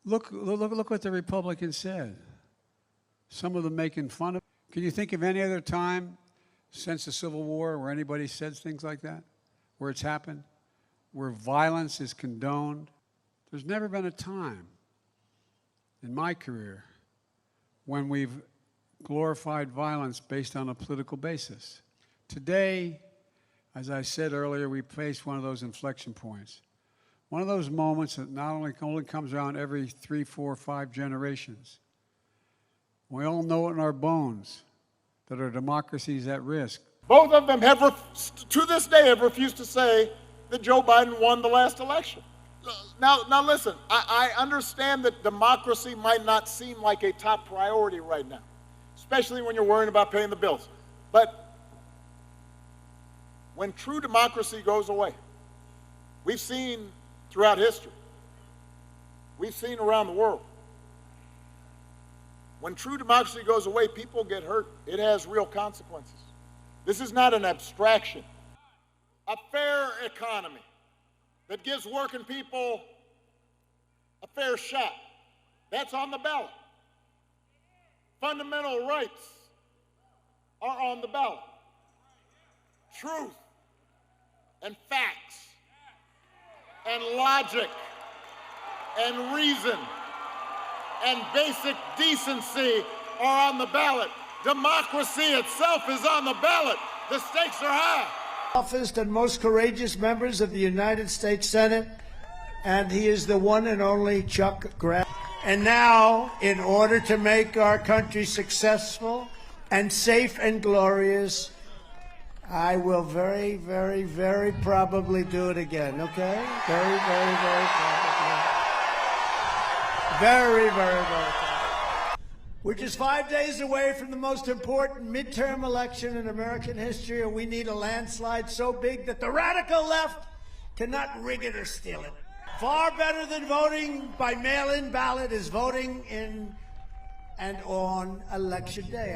Look what the Republicans said. Some of them making fun of. Can you think of any other time since the Civil War where anybody said things like that? Where it's happened? Where violence is condoned? There's never been a time in my career when we've glorified violence based on a political basis. Today, as I said earlier, we face one of those inflection points. One of those moments that not only comes around every 3, 4, 5 generations. We all know it in our bones that our democracy is at risk. Both of them to this day, have refused to say that Joe Biden won the last election. Now listen, I understand that democracy might not seem like a top priority right now, especially when you're worrying about paying the bills. But when true democracy goes away, we've seen throughout history, we've seen around the world, when true democracy goes away, people get hurt. It has real consequences. This is not an abstraction. A fair economy that gives working people a fair shot, that's on the ballot. Fundamental rights are on the ballot. Truth and facts and logic and reason and basic decency are on the ballot. Democracy itself is on the ballot. The stakes are high. Toughest and most courageous members of the United States Senate, and he is the one and only Chuck Grassley. And now, in order to make our country successful and safe and glorious, I will very, very, very probably do it again, okay? Very, very, very probably. Very, very, very probably. We're just 5 days away from the most important midterm election in American history, and we need a landslide so big that the radical left cannot rig it or steal it. Far better than voting by mail-in ballot is voting in and on Election Day.